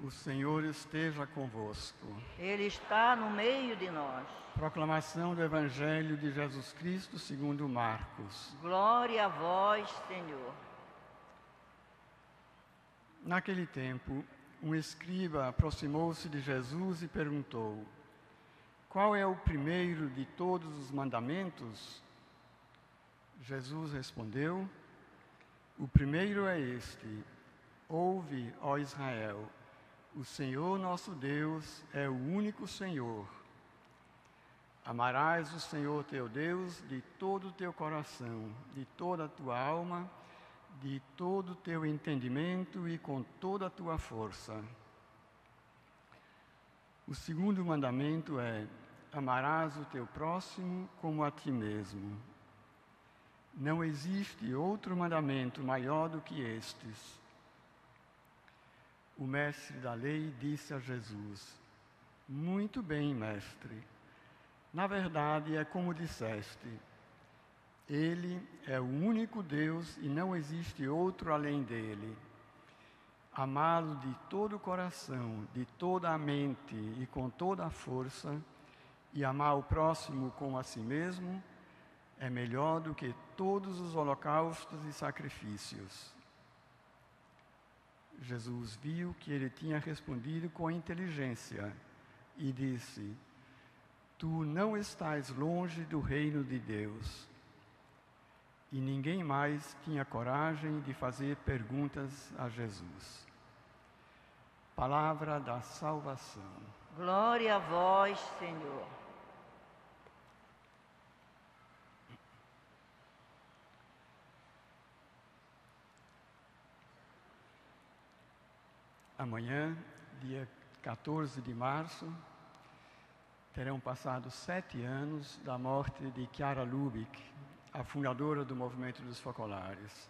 O Senhor esteja convosco. Ele está no meio de nós. Proclamação do Evangelho de Jesus Cristo segundo Marcos. Glória a vós, Senhor. Naquele tempo, um escriba aproximou-se de Jesus e perguntou: qual é o primeiro de todos os mandamentos? Jesus respondeu: o primeiro é este: ouve, ó Israel, o Senhor nosso Deus é o único Senhor. Amarás o Senhor teu Deus de todo o teu coração, de toda a tua alma, de todo o teu entendimento e com toda a tua força. O segundo mandamento é: amarás o teu próximo como a ti mesmo. Não existe outro mandamento maior do que estes. O mestre da lei disse a Jesus: muito bem, mestre. Na verdade, é como disseste: Ele é o único Deus e não existe outro além dele. Amá-lo de todo o coração, de toda a mente e com toda a força, e amar o próximo como a si mesmo, é melhor do que todos os holocaustos e sacrifícios. Jesus viu que ele tinha respondido com inteligência e disse: tu não estás longe do reino de Deus. E ninguém mais tinha coragem de fazer perguntas a Jesus. Palavra da salvação. Glória a vós, Senhor. Amanhã, dia 14 de março, terão passado 7 anos da morte de Chiara Lubich, a fundadora do Movimento dos Focolares.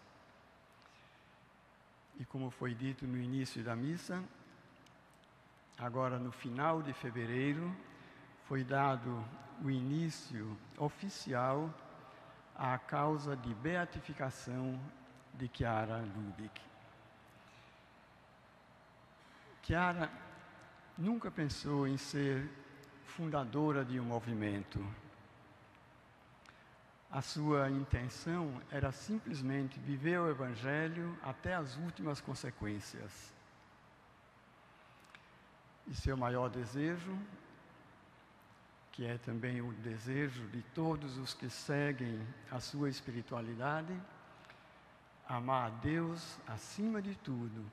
E como foi dito no início da missa, agora no final de fevereiro, foi dado o início oficial à causa de beatificação de Chiara Lubich. Chiara nunca pensou em ser fundadora de um movimento. A sua intenção era simplesmente viver o Evangelho até as últimas consequências. E seu maior desejo, que é também o desejo de todos os que seguem a sua espiritualidade, amar a Deus acima de tudo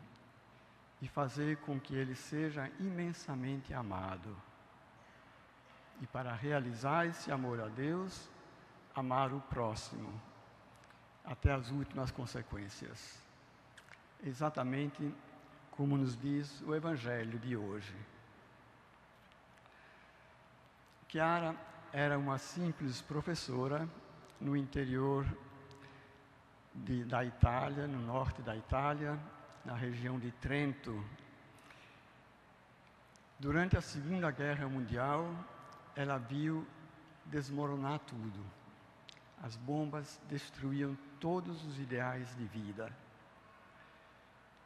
e fazer com que Ele seja imensamente amado. E para realizar esse amor a Deus, amar o próximo, até as últimas consequências. Exatamente como nos diz o Evangelho de hoje. Chiara era uma simples professora no interior da Itália, no norte da Itália, na região de Trento. Durante a Segunda Guerra Mundial, ela viu desmoronar tudo. As bombas destruíam todos os ideais de vida.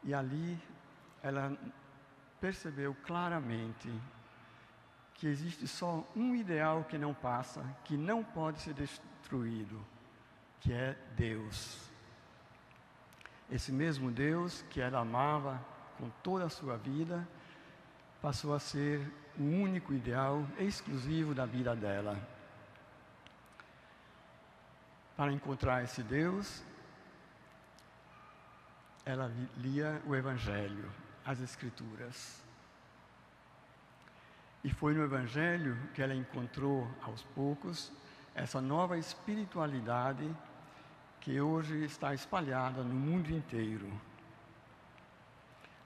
E ali ela percebeu claramente que existe só um ideal que não passa, que não pode ser destruído, que é Deus. Esse mesmo Deus que ela amava com toda a sua vida, passou a ser o único ideal exclusivo da vida dela. Para encontrar esse Deus, ela lia o Evangelho, as Escrituras. E foi no Evangelho que ela encontrou, aos poucos, essa nova espiritualidade que hoje está espalhada no mundo inteiro.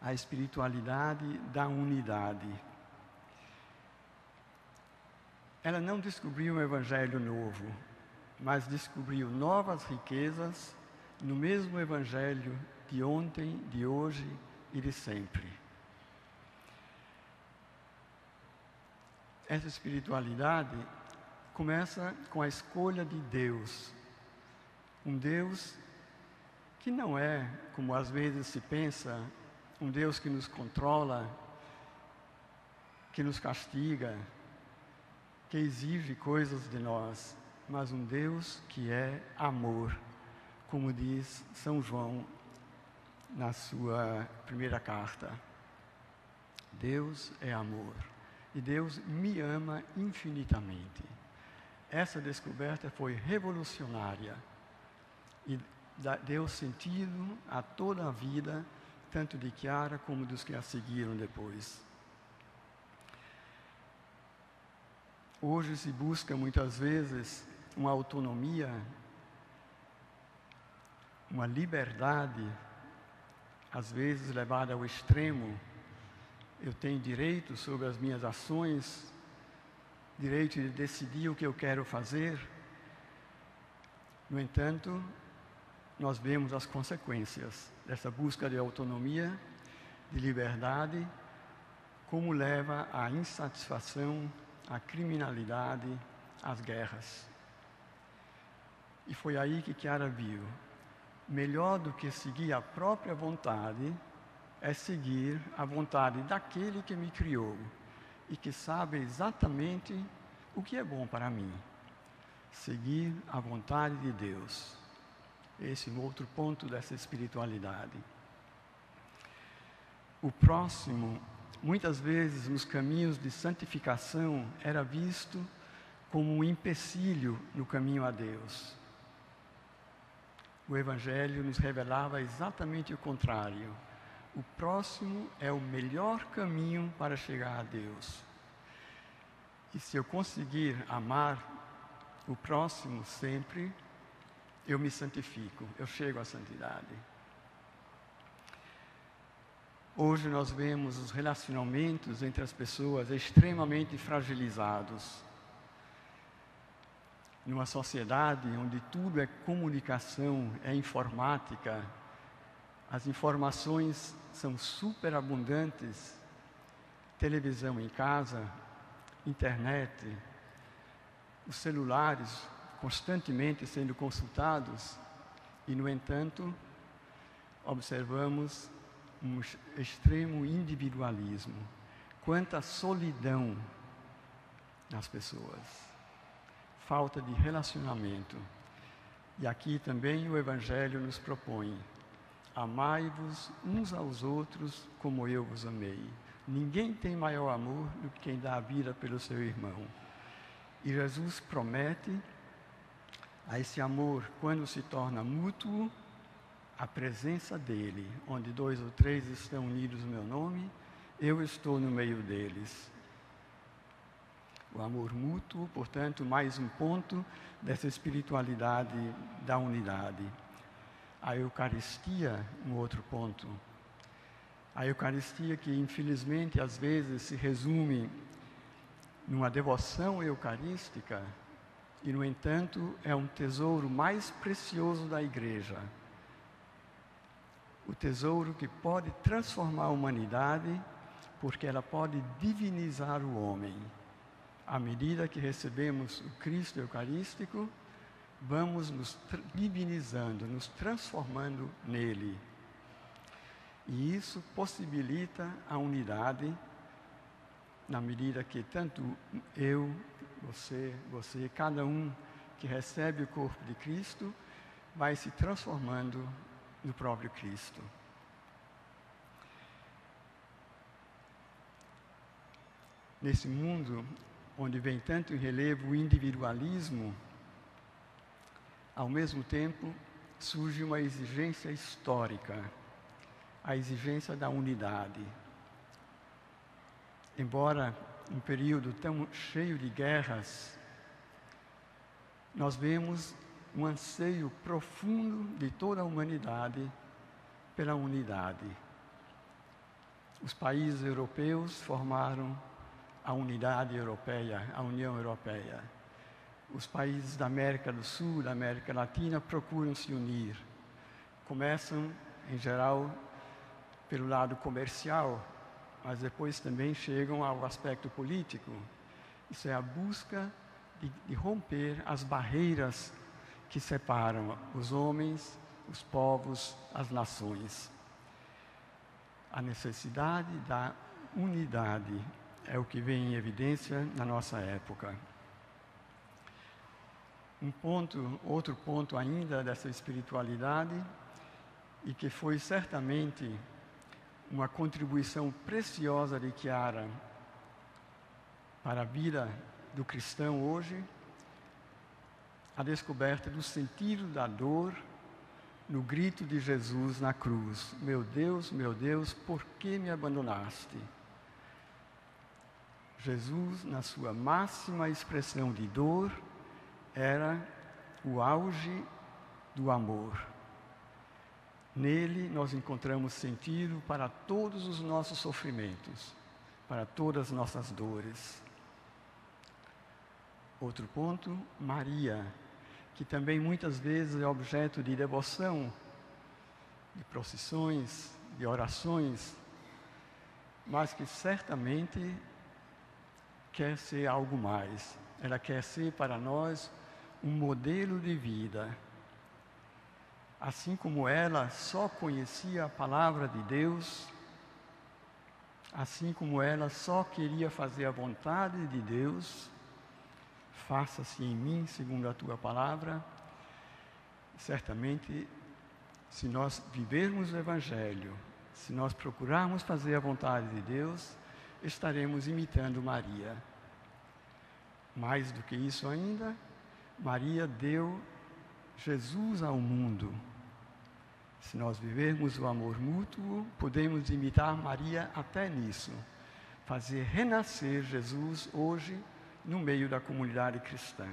A espiritualidade da unidade. Ela não descobriu um Evangelho novo, mas descobriu novas riquezas no mesmo Evangelho de ontem, de hoje e de sempre. Essa espiritualidade começa com a escolha de Deus. Um Deus que não é, como às vezes se pensa, um Deus que nos controla, que nos castiga, que exige coisas de nós, mas um Deus que é amor, como diz São João na sua primeira carta. Deus é amor e Deus me ama infinitamente. Essa descoberta foi revolucionária e deu sentido a toda a vida, tanto de Chiara como dos que a seguiram depois. Hoje se busca muitas vezes uma autonomia, uma liberdade, às vezes levada ao extremo. Eu tenho direito sobre as minhas ações, direito de decidir o que eu quero fazer. No entanto, nós vemos as consequências dessa busca de autonomia, de liberdade, como leva à insatisfação, à criminalidade, às guerras. E foi aí que Chiara viu: melhor do que seguir a própria vontade é seguir a vontade daquele que me criou e que sabe exatamente o que é bom para mim. Seguir a vontade de Deus. Esse é um outro ponto dessa espiritualidade. O próximo, muitas vezes nos caminhos de santificação, era visto como um empecilho no caminho a Deus. O Evangelho nos revelava exatamente o contrário. O próximo é o melhor caminho para chegar a Deus. E se eu conseguir amar o próximo sempre, eu me santifico, eu chego à santidade. Hoje nós vemos os relacionamentos entre as pessoas extremamente fragilizados. Numa sociedade onde tudo é comunicação, é informática, as informações são superabundantes, televisão em casa, internet, os celulares constantemente sendo consultados, e, no entanto, observamos um extremo individualismo. Quanta solidão nas pessoas, falta de relacionamento. E aqui também o Evangelho nos propõe: amai-vos uns aos outros como eu vos amei. Ninguém tem maior amor do que quem dá a vida pelo seu irmão. E Jesus promete a esse amor, quando se torna mútuo, a presença dele, onde 2 ou 3 estão unidos no meu nome, eu estou no meio deles. O amor mútuo, portanto, mais um ponto dessa espiritualidade da unidade. A Eucaristia, um outro ponto. A Eucaristia, que infelizmente às vezes se resume numa devoção eucarística, e, no entanto, é um tesouro mais precioso da Igreja. O tesouro que pode transformar a humanidade, porque ela pode divinizar o homem. À medida que recebemos o Cristo Eucarístico, vamos nos divinizando, nos transformando nele. E isso possibilita a unidade, na medida que tanto eu, você, cada um que recebe o corpo de Cristo, vai se transformando no próprio Cristo. Nesse mundo onde vem tanto em relevo o individualismo, ao mesmo tempo surge uma exigência histórica, a exigência da unidade. Embora um período tão cheio de guerras, nós vemos um anseio profundo de toda a humanidade pela unidade. Os países europeus formaram a unidade europeia, a União Europeia. Os países da América do Sul, da América Latina, procuram se unir. Começam, em geral, pelo lado comercial, mas depois também chegam ao aspecto político. Isso é a busca de romper as barreiras que separam os homens, os povos, as nações. A necessidade da unidade é o que vem em evidência na nossa época. Outro ponto ainda dessa espiritualidade, e que foi certamente uma contribuição preciosa de Chiara para a vida do cristão hoje, a descoberta do sentido da dor no grito de Jesus na cruz: meu Deus, por que me abandonaste? Jesus, na sua máxima expressão de dor, era o auge do amor. Nele nós encontramos sentido para todos os nossos sofrimentos, para todas as nossas dores. Outro ponto, Maria, que também muitas vezes é objeto de devoção, de procissões, de orações, mas que certamente quer ser algo mais. Ela quer ser para nós um modelo de vida. Assim como ela só conhecia a palavra de Deus, assim como ela só queria fazer a vontade de Deus, faça-se em mim segundo a tua palavra, certamente, se nós vivermos o Evangelho, se nós procurarmos fazer a vontade de Deus, estaremos imitando Maria. Mais do que isso ainda, Maria deu Jesus ao mundo. Se nós vivermos o amor mútuo, podemos imitar Maria até nisso, fazer renascer Jesus hoje no meio da comunidade cristã.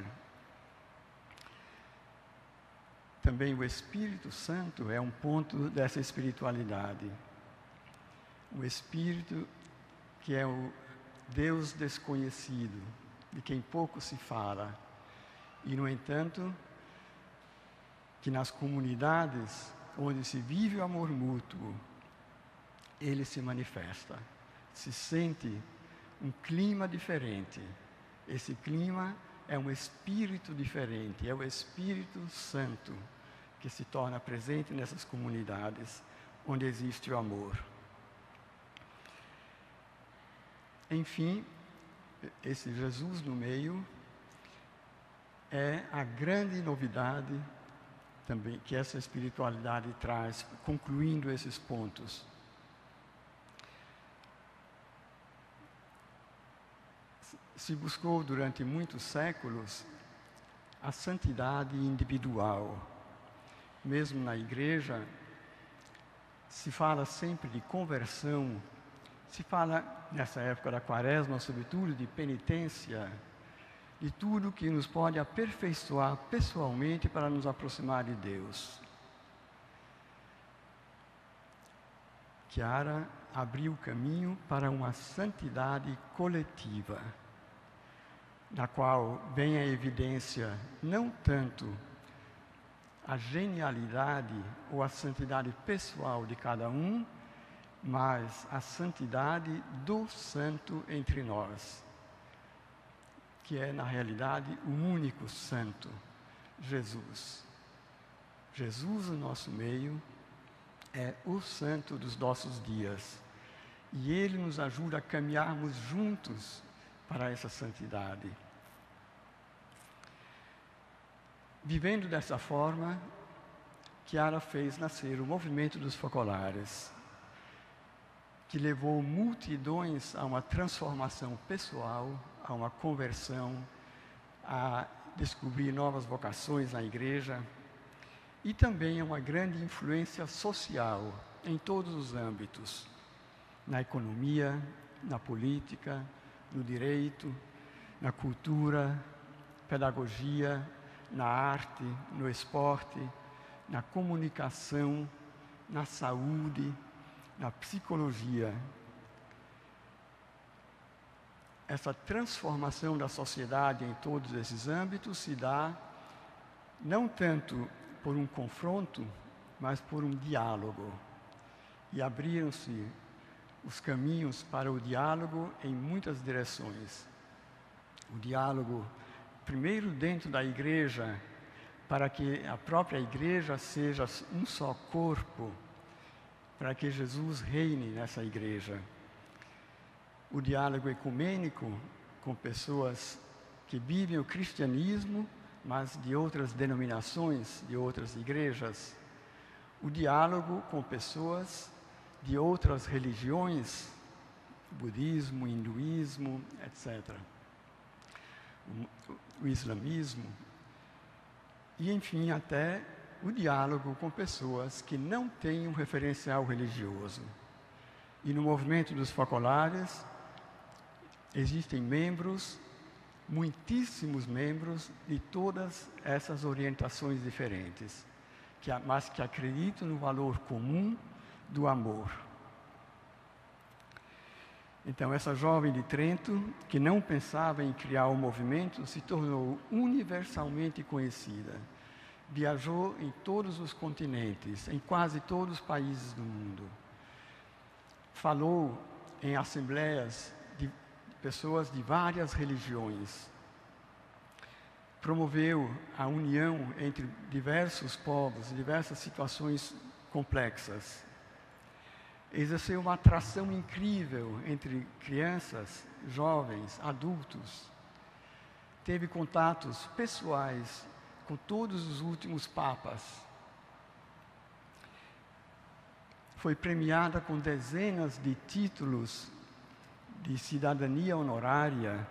Também o Espírito Santo é um ponto dessa espiritualidade. O Espírito, que é o Deus desconhecido, de quem pouco se fala, e, no entanto, que nas comunidades onde se vive o amor mútuo, ele se manifesta, se sente um clima diferente. Esse clima é um espírito diferente, é o Espírito Santo que se torna presente nessas comunidades onde existe o amor. Enfim, esse Jesus no meio é a grande novidade também que essa espiritualidade traz, concluindo esses pontos. Se buscou durante muitos séculos a santidade individual. Mesmo na igreja, se fala sempre de conversão, se fala, nessa época da Quaresma, sobretudo, de penitência, de tudo que nos pode aperfeiçoar pessoalmente para nos aproximar de Deus. Chiara abriu o caminho para uma santidade coletiva, na qual vem a evidência não tanto a genialidade ou a santidade pessoal de cada um, mas a santidade do santo entre nós, que é, na realidade, o único santo, Jesus. Jesus, no nosso meio, é o santo dos nossos dias. E ele nos ajuda a caminharmos juntos para essa santidade. Vivendo dessa forma, Chiara fez nascer o movimento dos focolares, que levou multidões a uma transformação pessoal, a uma conversão, a descobrir novas vocações na igreja, e também a uma grande influência social em todos os âmbitos, na economia, na política, no direito, na cultura, pedagogia, na arte, no esporte, na comunicação, na saúde, na psicologia. Essa transformação da sociedade em todos esses âmbitos se dá não tanto por um confronto, mas por um diálogo. E abriram-se os caminhos para o diálogo em muitas direções. O diálogo, primeiro dentro da igreja, para que a própria igreja seja um só corpo, para que Jesus reine nessa igreja. o diálogo ecumênico com pessoas que vivem o cristianismo, mas de outras denominações, de outras igrejas. O diálogo com pessoas de outras religiões, budismo, hinduísmo, etc. O islamismo. E, enfim, até o diálogo com pessoas que não têm um referencial religioso. E no movimento dos focolares existem membros, muitíssimos membros, de todas essas orientações diferentes, mas que acreditam no valor comum do amor. Então, essa jovem de Trento, que não pensava em criar um movimento, se tornou universalmente conhecida. Viajou em todos os continentes, em quase todos os países do mundo. Falou em assembleias de pessoas de várias religiões. Promoveu a união entre diversos povos, diversas situações complexas. Exerceu uma atração incrível entre crianças, jovens, adultos. Teve contatos pessoais com todos os últimos papas. Foi premiada com dezenas de títulos de cidadania honorária,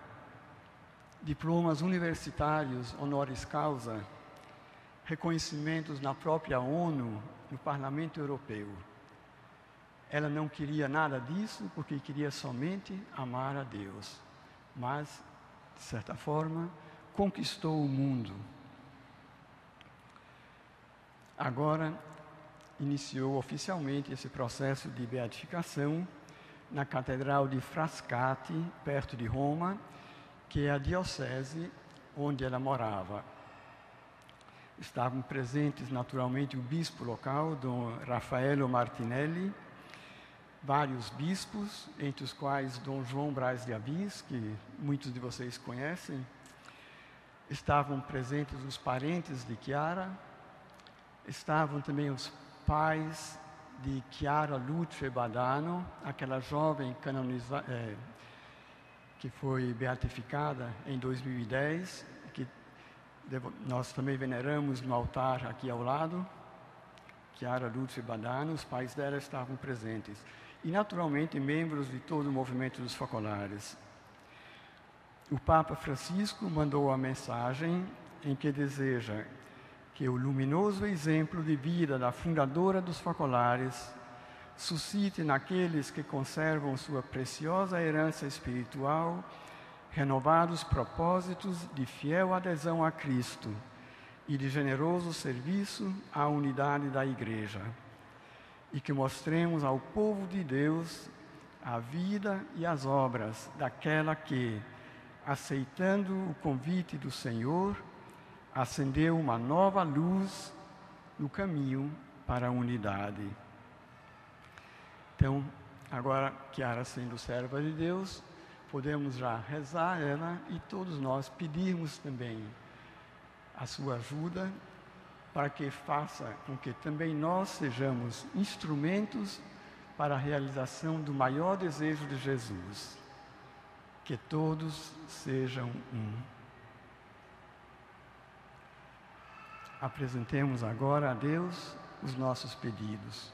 diplomas universitários honoris causa, reconhecimentos na própria ONU, no Parlamento Europeu. Ela não queria nada disso, porque queria somente amar a Deus. Mas, de certa forma, conquistou o mundo. Agora, iniciou oficialmente esse processo de beatificação na Catedral de Frascati, perto de Roma, que é a diocese onde ela morava. Estavam presentes, naturalmente, o bispo local, Dom Raffaello Martinelli, vários bispos, entre os quais Dom João Braz de Assis, que muitos de vocês conhecem. Estavam presentes os parentes de Chiara, estavam também os pais de Chiara Luce Badano, aquela jovem que foi beatificada em 2010, que nós também veneramos no altar aqui ao lado. Chiara Luce Badano, os pais dela estavam presentes. E, naturalmente, membros de todo o movimento dos focolares. O Papa Francisco mandou a mensagem em que deseja que o luminoso exemplo de vida da fundadora dos focolares suscite naqueles que conservam sua preciosa herança espiritual renovados propósitos de fiel adesão a Cristo e de generoso serviço à unidade da Igreja. E que mostremos ao povo de Deus a vida e as obras daquela que, aceitando o convite do Senhor, acendeu uma nova luz no caminho para a unidade. Então, agora, Chiara sendo serva de Deus, podemos já rezar ela e todos nós pedirmos também a sua ajuda para que faça com que também nós sejamos instrumentos para a realização do maior desejo de Jesus, que todos sejam um. Apresentemos agora a Deus os nossos pedidos.